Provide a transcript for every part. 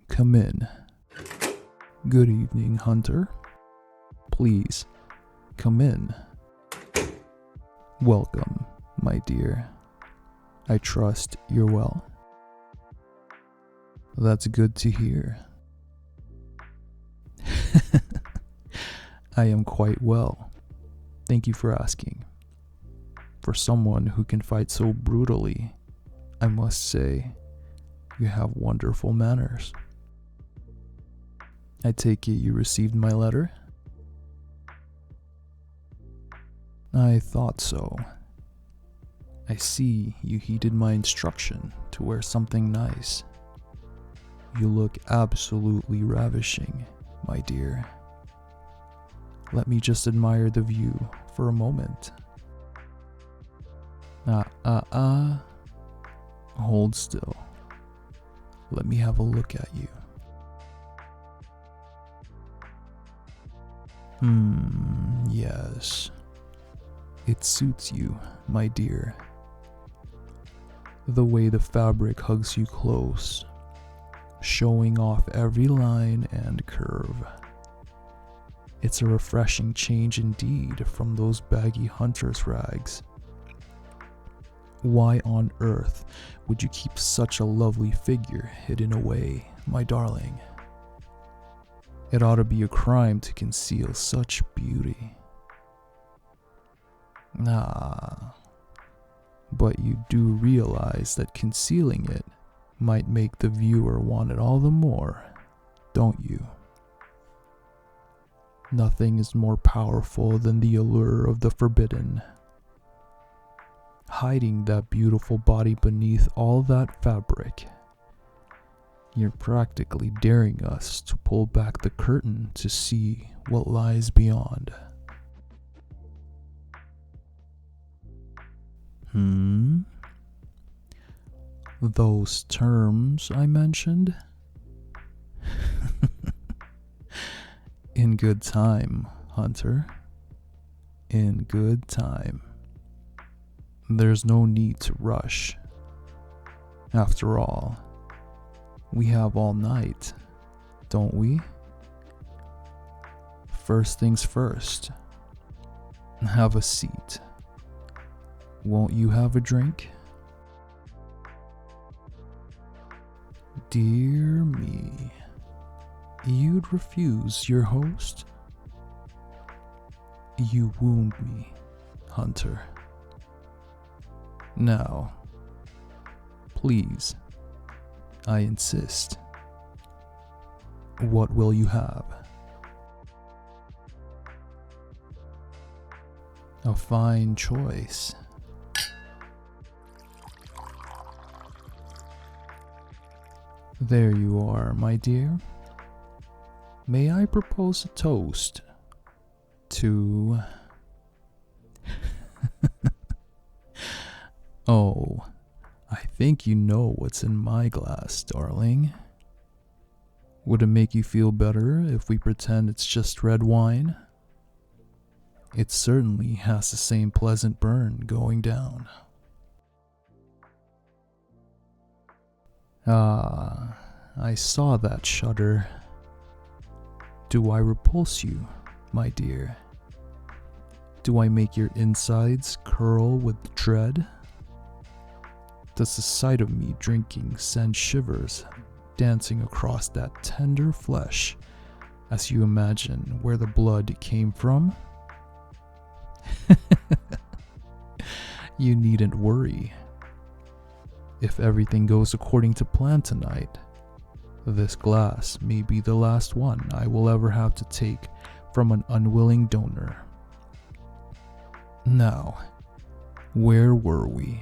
Come in. Good evening, Hunter. Please, come in. Welcome, my dear. I trust you're well. That's good to hear. I am quite well. Thank you for asking. For someone who can fight so brutally, I must say, you have wonderful manners. I take it you received my letter? I thought so. I see you heeded my instruction to wear something nice. You look absolutely ravishing, my dear. Let me just admire the view for a moment. Hold still. Let me have a look at you. Yes. It suits you, my dear. The way the fabric hugs you close, showing off every line and curve. It's a refreshing change indeed from those baggy hunter's rags. Why on earth would you keep such a lovely figure hidden away, my darling? It ought to be a crime to conceal such beauty. But you do realize that concealing it might make the viewer want it all the more, don't you? Nothing is more powerful than the allure of the forbidden. Hiding that beautiful body beneath all that fabric, you're practically daring us to pull back the curtain to see what lies beyond. Those terms I mentioned? In good time, Hunter. In good time. There's no need to rush. After all, we have all night, don't we? First things first. Have a seat. Won't you have a drink? Dear me. You'd refuse your host? You wound me, Hunter. Now, please, I insist. What will you have? A fine choice. There you are, my dear. May I propose a toast to... Oh, I think you know what's in my glass, darling. Would it make you feel better if we pretend it's just red wine? It certainly has the same pleasant burn going down. I saw that shudder. Do I repulse you, my dear? Do I make your insides curl with dread? Does the sight of me drinking send shivers dancing across that tender flesh as you imagine where the blood came from? You needn't worry. If everything goes according to plan tonight, this glass may be the last one I will ever have to take from an unwilling donor. Now, where were we?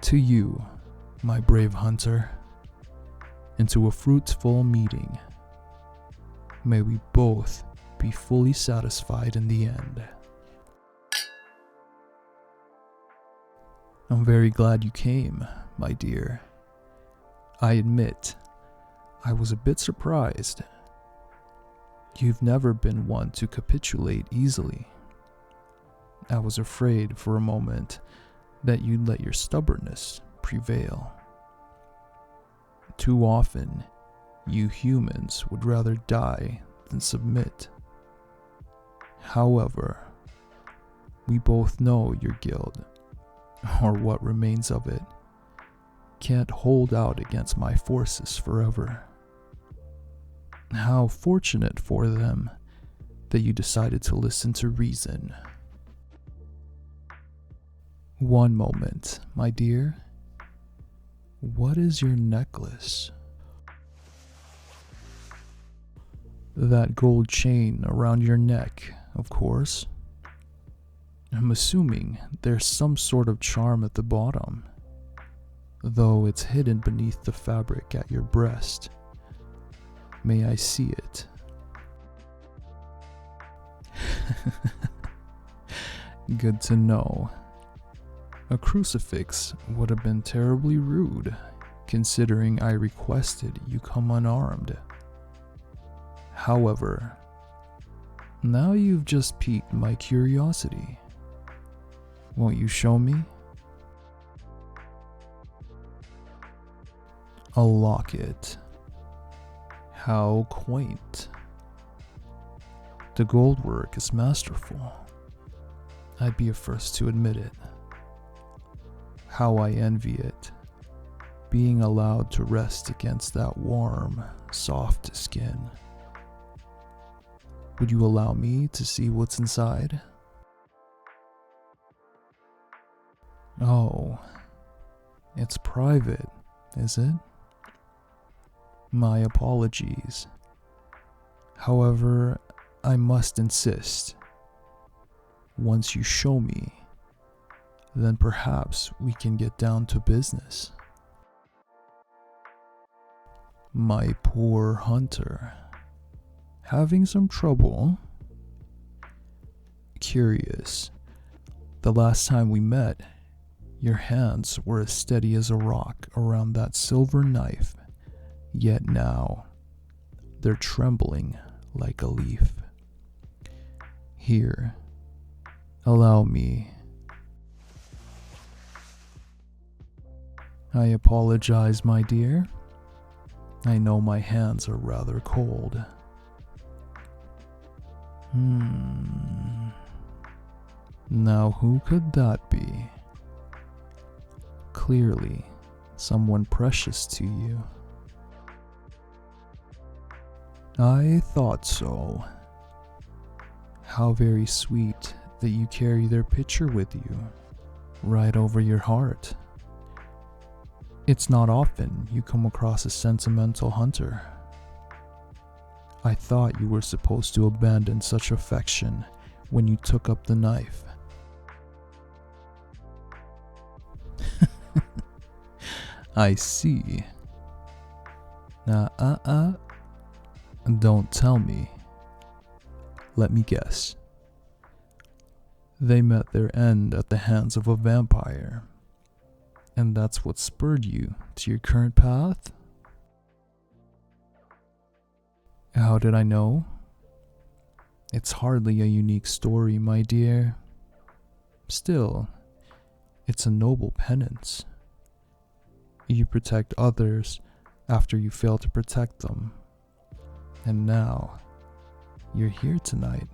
To you, my brave hunter, into a fruitful meeting. May we both be fully satisfied in the end. I'm very glad you came, my dear. I admit, I was a bit surprised. You've never been one to capitulate easily. I was afraid for a moment that you'd let your stubbornness prevail. Too often, you humans would rather die than submit. However, we both know your guild, or what remains of it, can't hold out against my forces forever. How fortunate for them that you decided to listen to reason. One moment, my dear. What is your necklace? That gold chain around your neck, of course. I'm assuming there's some sort of charm at the bottom, though it's hidden beneath the fabric at your breast. May I see it? Good to know. A crucifix would have been terribly rude, considering I requested you come unarmed. However, now you've just piqued my curiosity. Won't you show me? A locket. How quaint. The gold work is masterful. I'd be a first to admit it. How I envy it, being allowed to rest against that warm, soft skin. Would you allow me to see what's inside? Oh, it's private, is it? My apologies. However, I must insist. Once you show me, then perhaps we can get down to business. My poor hunter. Having some trouble? Curious. The last time we met, your hands were as steady as a rock around that silver knife, yet now they're trembling like a leaf. Here, allow me. I apologize, my dear. I know my hands are rather cold. Now who could that be? Clearly, someone precious to you. I thought so. How very sweet that you carry their picture with you, right over your heart. It's not often you come across a sentimental hunter. I thought you were supposed to abandon such affection when you took up the knife. I see. Don't tell me. Let me guess. They met their end at the hands of a vampire. And that's what spurred you to your current path? How did I know? It's hardly a unique story, my dear. Still, it's a noble penance. You protect others after you fail to protect them. And now, you're here tonight,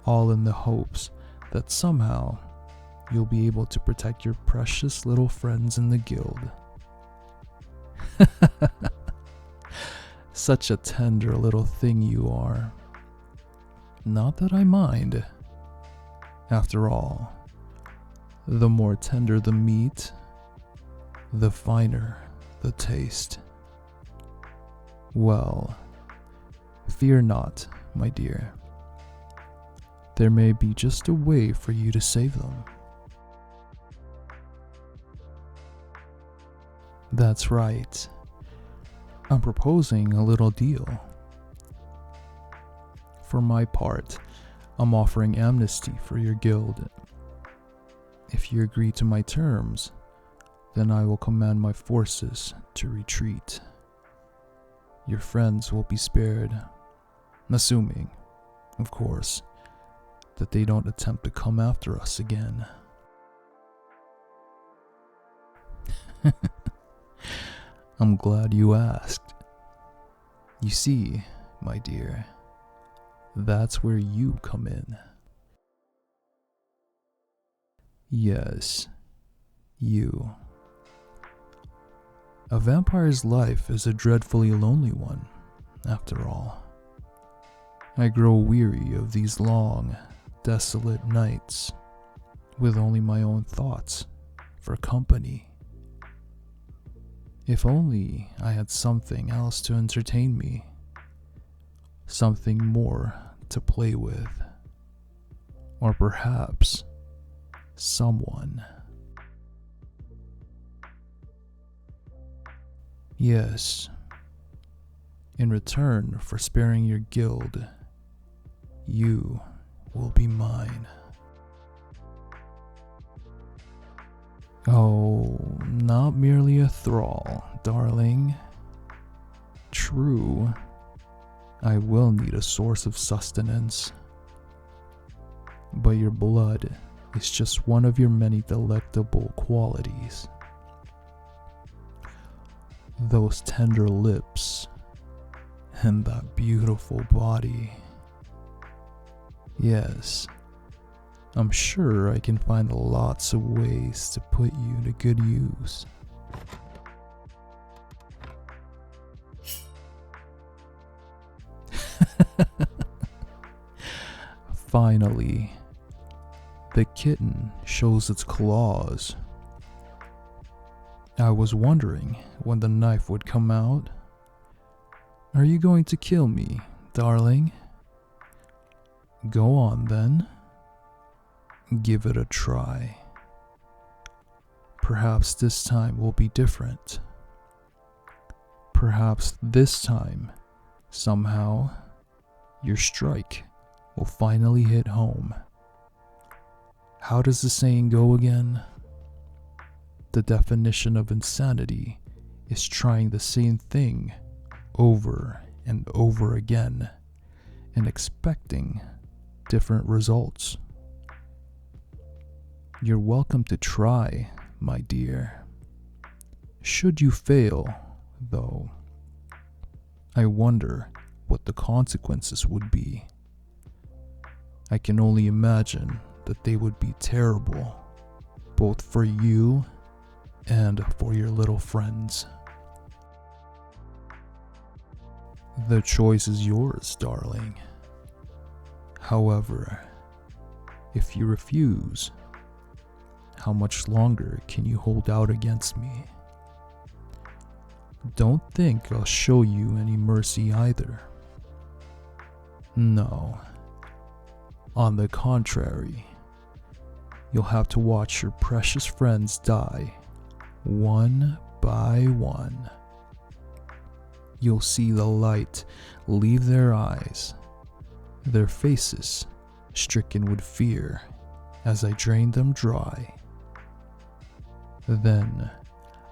all in the hopes that somehow you'll be able to protect your precious little friends in the guild. Such a tender little thing you are. Not that I mind. After all, the more tender the meat, the finer the taste. Well, fear not, my dear. There may be just a way for you to save them. That's right. I'm proposing a little deal. For my part, I'm offering amnesty for your guild. If you agree to my terms, then I will command my forces to retreat. Your friends will be spared, assuming, of course, that they don't attempt to come after us again. I'm glad you asked. You see, my dear, that's where you come in. Yes, you. A vampire's life is a dreadfully lonely one, after all. I grow weary of these long, desolate nights, with only my own thoughts for company. If only I had something else to entertain me, something more to play with, or perhaps someone. Yes, in return for sparing your guild, you will be mine. Oh, not merely a thrall, darling. True, I will need a source of sustenance, but your blood is just one of your many delectable qualities. Those tender lips and that beautiful body. Yes, I'm sure I can find lots of ways to put you to good use. Finally, the kitten shows its claws. I was wondering when the knife would come out. Are you going to kill me, darling? Go on then. Give it a try. Perhaps this time will be different. Perhaps this time, somehow, your strike will finally hit home. How does the saying go again? The definition of insanity is trying the same thing over and over again and expecting different results. You're welcome to try, my dear. Should you fail, though, I wonder what the consequences would be. I can only imagine that they would be terrible, both for you and for your little friends. The choice is yours, darling. However, if you refuse, how much longer can you hold out against me? Don't think I'll show you any mercy either. No. On the contrary, you'll have to watch your precious friends die, one by one. You'll see the light leave their eyes, their faces stricken with fear as I drain them dry. Then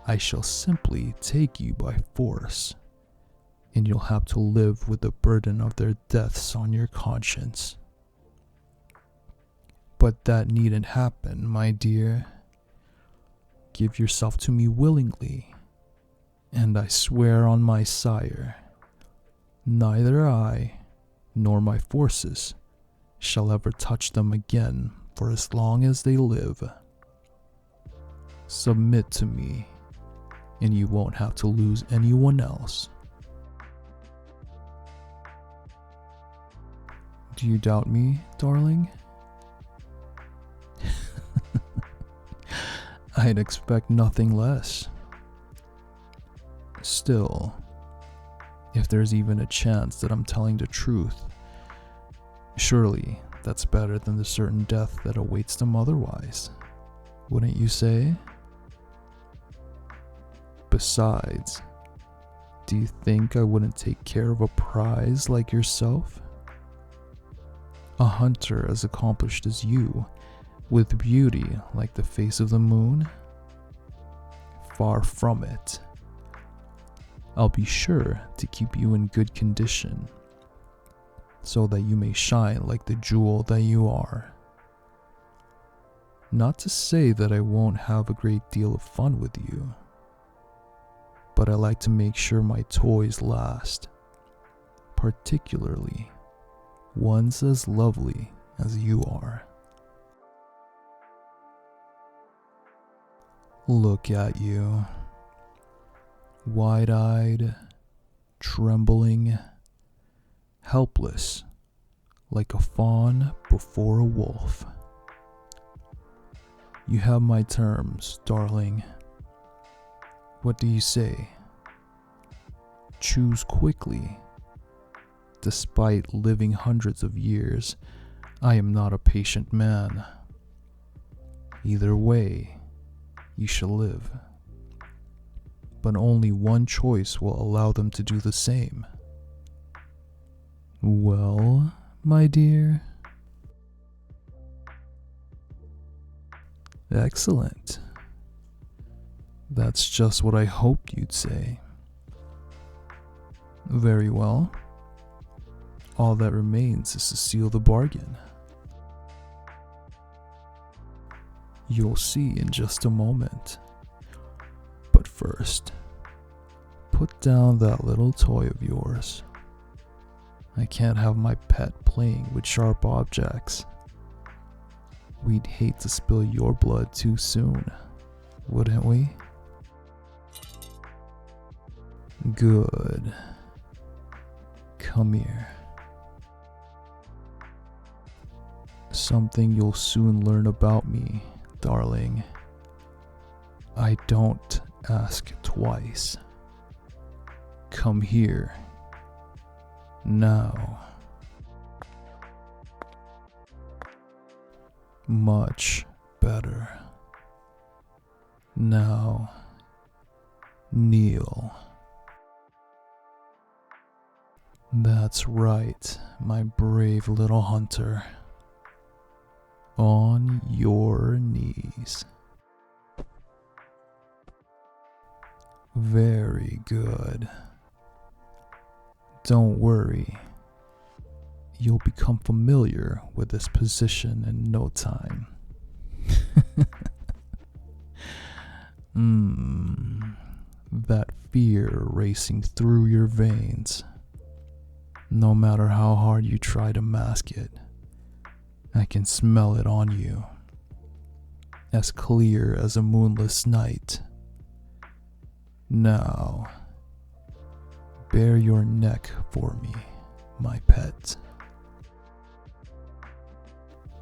I shall simply take you by force, and you'll have to live with the burden of their deaths on your conscience. But that needn't happen, my dear. Give yourself to me willingly, and I swear on my sire, neither I nor my forces shall ever touch them again for as long as they live. Submit to me, and you won't have to lose anyone else. Do you doubt me, darling? I'd expect nothing less. Still, if there's even a chance that I'm telling the truth, surely that's better than the certain death that awaits them otherwise, wouldn't you say? Besides, do you think I wouldn't take care of a prize like yourself? A hunter as accomplished as you, with beauty like the face of the moon? Far from it. I'll be sure to keep you in good condition, so that you may shine like the jewel that you are. Not to say that I won't have a great deal of fun with you, but I like to make sure my toys last, particularly ones as lovely as you are. Look at you, wide-eyed, trembling, helpless, like a fawn before a wolf. You have my terms, darling. What do you say? Choose quickly. Despite living hundreds of years, I am not a patient man. Either way, you shall live. But only one choice will allow them to do the same. Well, my dear? Excellent. That's just what I hoped you'd say. Very well. All that remains is to seal the bargain. You'll see in just a moment. But first, put down that little toy of yours. I can't have my pet playing with sharp objects. We'd hate to spill your blood too soon, wouldn't we? Good. Come here. Something you'll soon learn about me, darling. I don't ask twice. Come here. Now. Much better. Now, kneel. That's right, my brave little hunter. On your knees. Very good. Don't worry. You'll become familiar with this position in no time. That fear racing through your veins. No matter how hard you try to mask it, I can smell it on you. As clear as a moonless night. Now, bare your neck for me, my pet.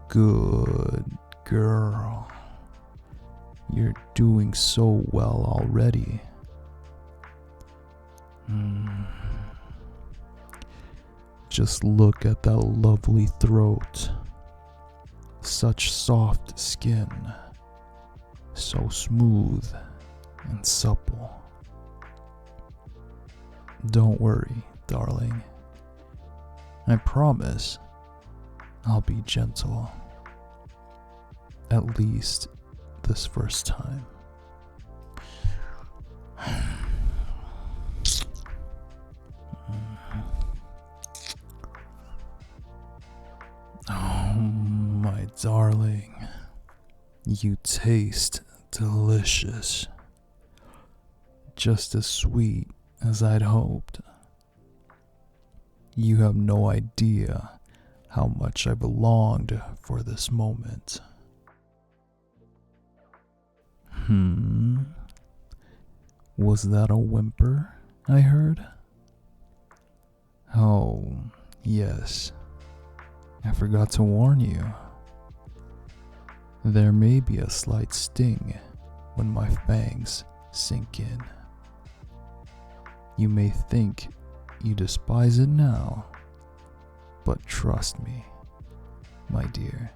Good girl. You're doing so well already. Just look at that lovely throat. Such soft skin. So smooth and supple. Don't worry, darling. I promise I'll be gentle. At least this first time. Oh, my darling. You taste delicious. Just as sweet as I'd hoped. You have no idea how much I've longed for this moment. Was that a whimper I heard? Oh, yes. I forgot to warn you. There may be a slight sting when my fangs sink in. You may think you despise it now, but trust me, my dear.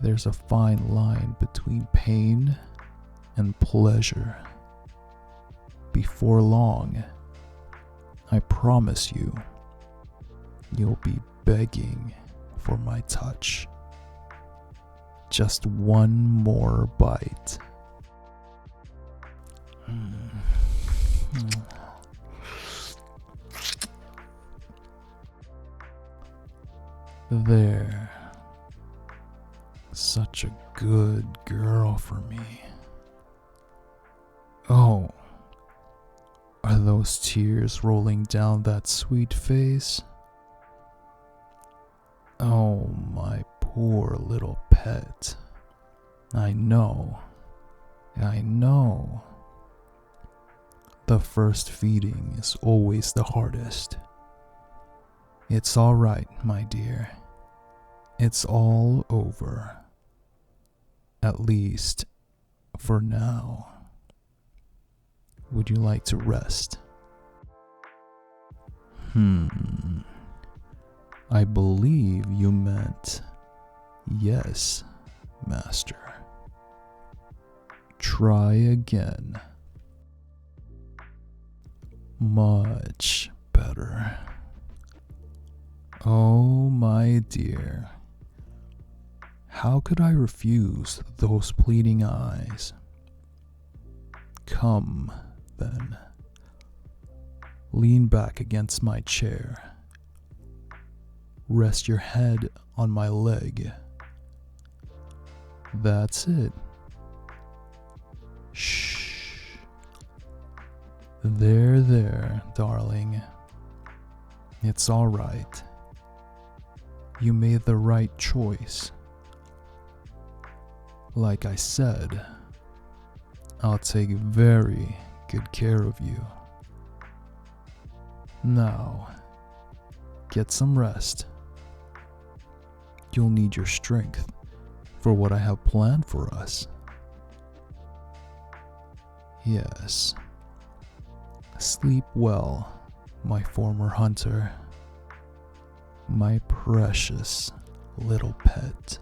There's a fine line between pain and pleasure. Before long, I promise you, you'll be begging for my touch. Just one more bite. There. Such a good girl for me. Oh, those tears rolling down that sweet face? Oh, my poor little pet. I know. The first feeding is always the hardest. It's all right, my dear. It's all over. At least, for now. Would you like to rest? I believe you meant yes, master. Try again. Much better. Oh, my dear. How could I refuse those pleading eyes? Come, then. Lean back against my chair. Rest your head on my leg. That's it. Shh. There, darling. It's all right. You made the right choice. Like I said, I'll take very good care of you. Now, get some rest. You'll need your strength for what I have planned for us. Yes. Sleep well, my former hunter. My precious little pet.